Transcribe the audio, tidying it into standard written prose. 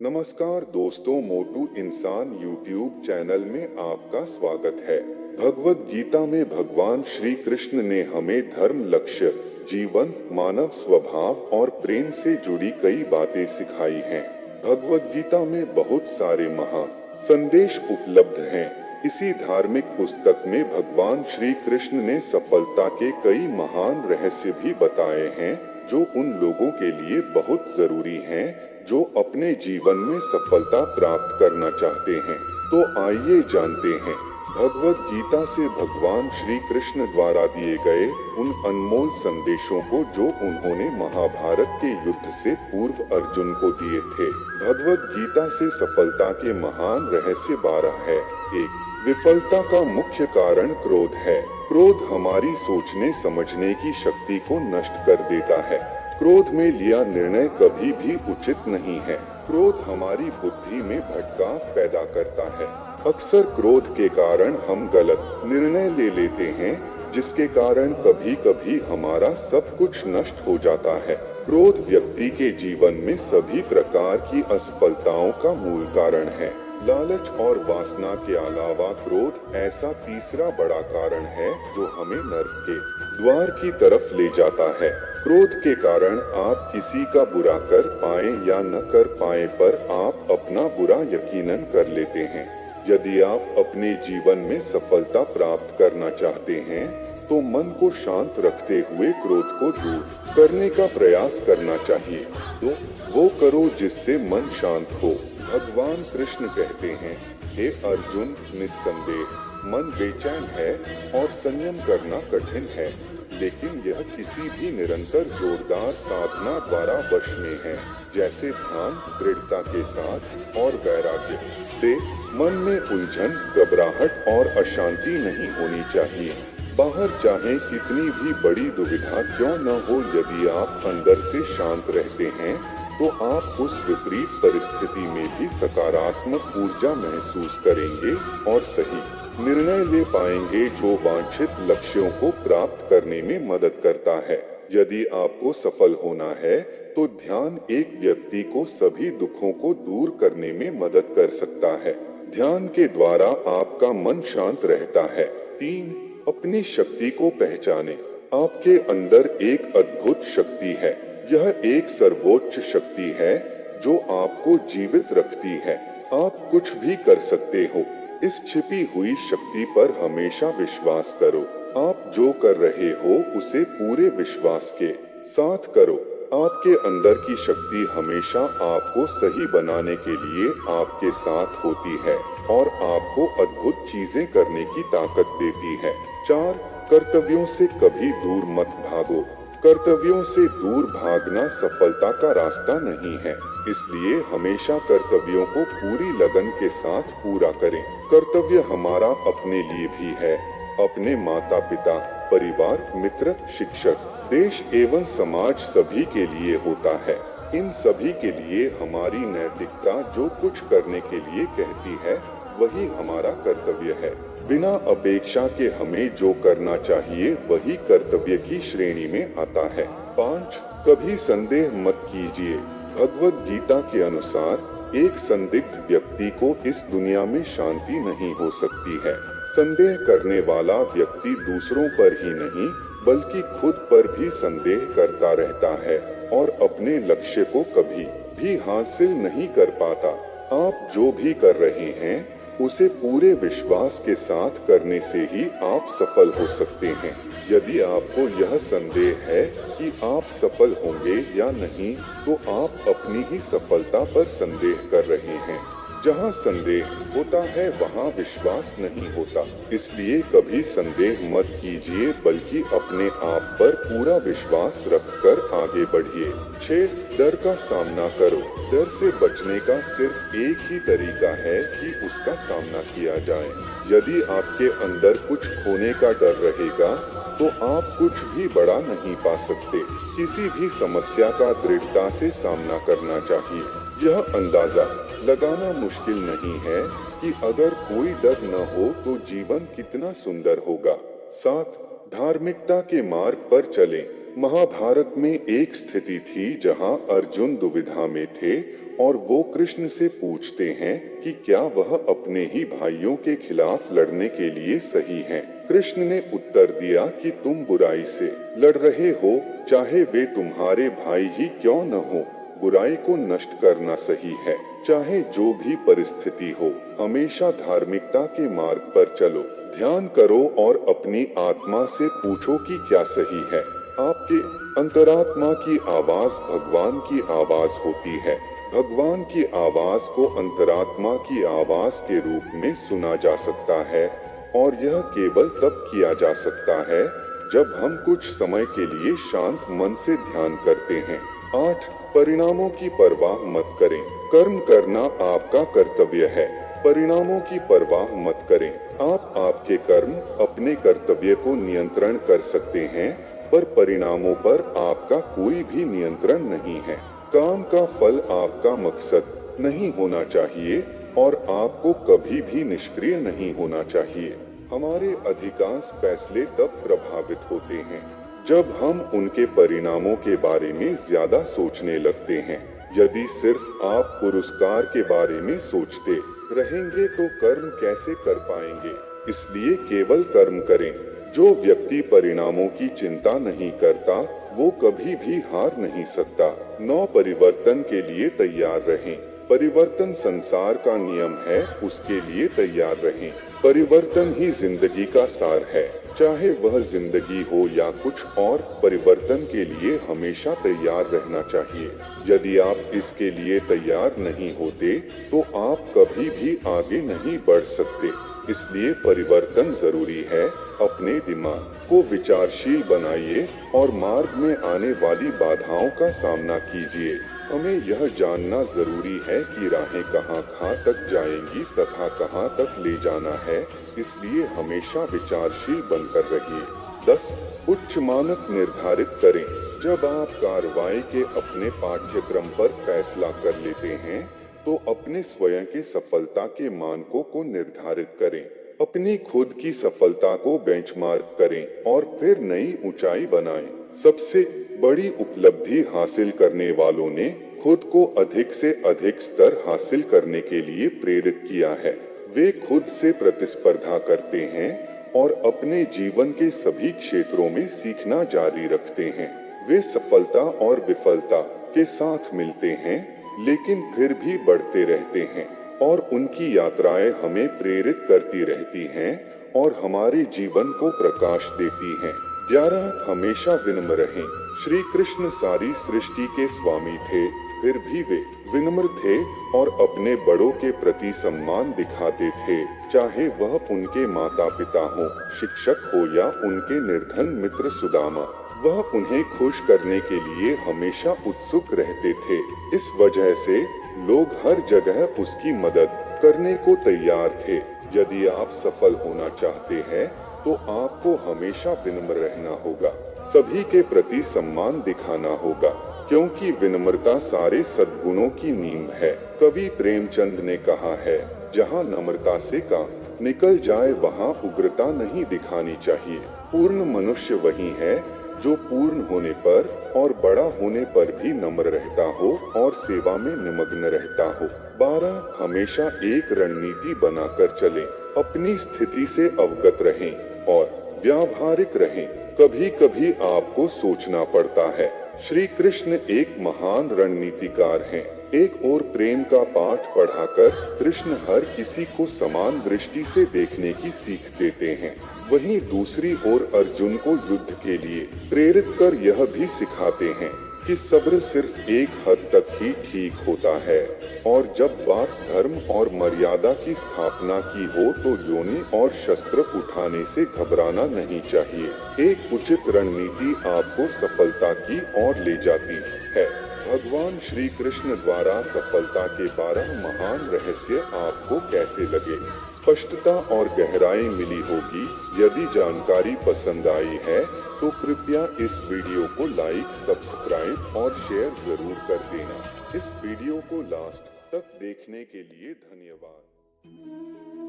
नमस्कार दोस्तों, मोटू इंसान यूट्यूब चैनल में आपका स्वागत है। भगवत गीता में भगवान श्री कृष्ण ने हमें धर्म, लक्ष्य, जीवन, मानव स्वभाव और प्रेम से जुड़ी कई बातें सिखाई हैं। भगवत गीता में बहुत सारे महान संदेश उपलब्ध हैं। इसी धार्मिक पुस्तक में भगवान श्री कृष्ण ने सफलता के कई महान रहस्य भी बताए हैं, जो उन लोगों के लिए बहुत जरूरी हैं जो अपने जीवन में सफलता प्राप्त करना चाहते हैं। तो आइए जानते हैं भगवत गीता से भगवान श्री कृष्ण द्वारा दिए गए उन अनमोल संदेशों को जो उन्होंने महाभारत के युद्ध से पूर्व अर्जुन को दिए थे। भगवत गीता से सफलता के महान रहस्य 12 है। 1. विफलता का मुख्य कारण क्रोध है। क्रोध हमारी सोचने समझने की शक्ति को नष्ट कर देता है। क्रोध में लिया निर्णय कभी भी उचित नहीं है। क्रोध हमारी बुद्धि में भटकाव पैदा करता है। अक्सर क्रोध के कारण हम गलत निर्णय ले लेते हैं, जिसके कारण कभी कभी हमारा सब कुछ नष्ट हो जाता है। क्रोध व्यक्ति के जीवन में सभी प्रकार की असफलताओं का मूल कारण है। लालच और वासना के अलावा क्रोध ऐसा तीसरा बड़ा कारण है जो हमें नर्क के द्वार की तरफ ले जाता है। क्रोध के कारण आप किसी का बुरा कर पाए या न कर पाए, पर आप अपना बुरा यकीनन कर लेते हैं। यदि आप अपने जीवन में सफलता प्राप्त करना चाहते हैं, तो मन को शांत रखते हुए क्रोध को दूर करने का प्रयास करना चाहिए। तो वो करो जिससे मन शांत हो। भगवान कृष्ण कहते हैं, हे अर्जुन, निस्संदेह मन बेचैन है और संयम करना कठिन है, लेकिन यह किसी भी निरंतर जोरदार साधना द्वारा वश में है, जैसे ध्यान, दृढ़ता के साथ और वैराग्य से। मन में उलझन, घबराहट और अशांति नहीं होनी चाहिए। बाहर चाहे कितनी भी बड़ी दुविधा क्यों न हो, यदि आप अंदर से शांत रहते हैं तो आप उस विपरीत परिस्थिति में भी सकारात्मक ऊर्जा महसूस करेंगे और सही निर्णय ले पाएंगे, जो वांछित लक्ष्यों को प्राप्त करने में मदद करता है। यदि आपको सफल होना है तो ध्यान एक व्यक्ति को सभी दुखों को दूर करने में मदद कर सकता है। ध्यान के द्वारा आपका मन शांत रहता है। 3. अपनी शक्ति को पहचाने। आपके अंदर एक अद्भुत शक्ति है। यह एक सर्वोच्च शक्ति है जो आपको जीवित रखती है। आप कुछ भी कर सकते हो। इस छिपी हुई शक्ति पर हमेशा विश्वास करो। आप जो कर रहे हो उसे पूरे विश्वास के साथ करो। आपके अंदर की शक्ति हमेशा आपको सही बनाने के लिए आपके साथ होती है और आपको अद्भुत चीजें करने की ताकत देती है। 4. कर्तव्यों से कभी दूर मत भागो। कर्तव्यों से दूर भागना सफलता का रास्ता नहीं है, इसलिए हमेशा कर्तव्यों को पूरी लगन के साथ पूरा करें। कर्तव्य हमारा अपने लिए भी है, अपने माता पिता, परिवार, मित्र, शिक्षक, देश एवं समाज सभी के लिए होता है। इन सभी के लिए हमारी नैतिकता जो कुछ करने के लिए कहती है वही हमारा कर्तव्य है। बिना अपेक्षा के हमें जो करना चाहिए वही कर्तव्य की श्रेणी में आता है। 5. कभी संदेह मत कीजिए। भगवत गीता के अनुसार एक संदिग्ध व्यक्ति को इस दुनिया में शांति नहीं हो सकती है। संदेह करने वाला व्यक्ति दूसरों पर ही नहीं बल्कि खुद पर भी संदेह करता रहता है और अपने लक्ष्य को कभी भी हासिल नहीं कर पाता। आप जो भी कर रहे हैं उसे पूरे विश्वास के साथ करने से ही आप सफल हो सकते हैं। यदि आपको यह संदेह है कि आप सफल होंगे या नहीं, तो आप अपनी ही सफलता पर संदेह कर रहे हैं। जहाँ संदेह होता है वहाँ विश्वास नहीं होता, इसलिए कभी संदेह मत कीजिए बल्कि अपने आप पर पूरा विश्वास रखकर आगे बढ़िए। 6. डर का सामना करो। डर से बचने का सिर्फ एक ही तरीका है कि उसका सामना किया जाए। यदि आपके अंदर कुछ खोने का डर रहेगा तो आप कुछ भी बड़ा नहीं पा सकते। किसी भी समस्या का दृढ़ता से सामना करना चाहिए। यह अंदाजा लगाना मुश्किल नहीं है कि अगर कोई डर न हो तो जीवन कितना सुंदर होगा। 7. धार्मिकता के मार्ग पर चलें। महाभारत में एक स्थिति थी जहां अर्जुन दुविधा में थे और वो कृष्ण से पूछते हैं कि क्या वह अपने ही भाइयों के खिलाफ लड़ने के लिए सही हैं। कृष्ण ने उत्तर दिया कि तुम बुराई से लड़ रहे हो, चाहे वे तुम्हारे भाई ही क्यों न हो। बुराई को नष्ट करना सही है, चाहे जो भी परिस्थिति हो। हमेशा धार्मिकता के मार्ग पर चलो, ध्यान करो और अपनी आत्मा से पूछो कि क्या सही है। आपके अंतरात्मा की आवाज भगवान की आवाज होती है। भगवान की आवाज को अंतरात्मा की आवाज के रूप में सुना जा सकता है और यह केवल तब किया जा सकता है जब हम कुछ समय के लिए शांत मन से ध्यान करते हैं। 8. परिणामों की परवाह मत करें। कर्म करना आपका कर्तव्य है, परिणामों की परवाह मत करें। आप आपके कर्म, अपने कर्तव्य को नियंत्रण कर सकते हैं, पर परिणामों पर आपका कोई भी नियंत्रण नहीं है। काम का फल आपका मकसद नहीं होना चाहिए और आपको कभी भी निष्क्रिय नहीं होना चाहिए। हमारे अधिकांश फैसले तब प्रभावित होते हैं जब हम उनके परिणामों के बारे में ज्यादा सोचने लगते हैं। यदि सिर्फ आप पुरस्कार के बारे में सोचते रहेंगे तो कर्म कैसे कर पाएंगे। इसलिए केवल कर्म करें। जो व्यक्ति परिणामों की चिंता नहीं करता वो कभी भी हार नहीं सकता। 9. परिवर्तन के लिए तैयार रहें। परिवर्तन संसार का नियम है, उसके लिए तैयार रहें। परिवर्तन ही जिंदगी का सार है, चाहे वह जिंदगी हो या कुछ और। परिवर्तन के लिए हमेशा तैयार रहना चाहिए। यदि आप इसके लिए तैयार नहीं होते तो आप कभी भी आगे नहीं बढ़ सकते। इसलिए परिवर्तन जरूरी है। अपने दिमाग को विचारशील बनाइए और मार्ग में आने वाली बाधाओं का सामना कीजिए। हमें यह जानना जरूरी है कि राहें कहाँ तक जाएंगी तथा कहाँ तक ले जाना है, इसलिए हमेशा विचारशील बनकर रहिए। 10. उच्च मानक निर्धारित करें। जब आप कार्रवाई के अपने पाठ्यक्रम पर फैसला कर लेते हैं तो अपने स्वयं के सफलता के मानकों को निर्धारित करें। अपनी खुद की सफलता को बेंचमार्क करें और फिर नई ऊंचाई बनाएं। सबसे बड़ी उपलब्धि हासिल करने वालों ने खुद को अधिक से अधिक स्तर हासिल करने के लिए प्रेरित किया है। वे खुद से प्रतिस्पर्धा करते हैं और अपने जीवन के सभी क्षेत्रों में सीखना जारी रखते हैं। वे सफलता और विफलता के साथ मिलते हैं लेकिन फिर भी बढ़ते रहते हैं और उनकी यात्राएं हमें प्रेरित करती रहती हैं और हमारे जीवन को प्रकाश देती हैं। 11. हमेशा विनम्र रहें। श्री कृष्ण सारी सृष्टि के स्वामी थे, फिर भी वे विनम्र थे और अपने बड़ों के प्रति सम्मान दिखाते थे, चाहे वह उनके माता पिता हो, शिक्षक हो या उनके निर्धन मित्र सुदामा। वह उन्हें खुश करने के लिए हमेशा उत्सुक रहते थे। इस वजह से लोग हर जगह उसकी मदद करने को तैयार थे। यदि आप सफल होना चाहते हैं तो आपको हमेशा विनम्र रहना होगा, सभी के प्रति सम्मान दिखाना होगा, क्योंकि विनम्रता सारे सद्गुणों की नींव है। कवि प्रेमचंद ने कहा है, जहाँ नम्रता से काम निकल जाए वहाँ उग्रता नहीं दिखानी चाहिए। पूर्ण मनुष्य वही है जो पूर्ण होने पर और बड़ा होने पर भी नम्र रहता हो और सेवा में निमग्न रहता हो। 12. हमेशा एक रणनीति बनाकर चलें। अपनी स्थिति से अवगत रहें और व्यावहारिक रहें। कभी कभी आपको सोचना पड़ता है। श्री कृष्ण एक महान रणनीतिकार हैं। एक और प्रेम का पाठ पढ़ाकर कृष्ण हर किसी को समान दृष्टि से देखने की सीख देते हैं। वहीं दूसरी ओर अर्जुन को युद्ध के लिए प्रेरित कर यह भी सिखाते हैं कि सब्र सिर्फ एक हद तक ही ठीक होता है और जब बात धर्म और मर्यादा की स्थापना की हो तो योनि और शस्त्र उठाने से घबराना नहीं चाहिए। एक उचित रणनीति आपको सफलता की ओर ले जाती है। भगवान श्री कृष्ण द्वारा सफलता के 12 महान रहस्य आपको कैसे लगे? स्पष्टता और गहराई मिली होगी। यदि जानकारी पसंद आई है तो कृपया इस वीडियो को लाइक, सब्सक्राइब और शेयर जरूर कर देना। इस वीडियो को लास्ट तक देखने के लिए धन्यवाद।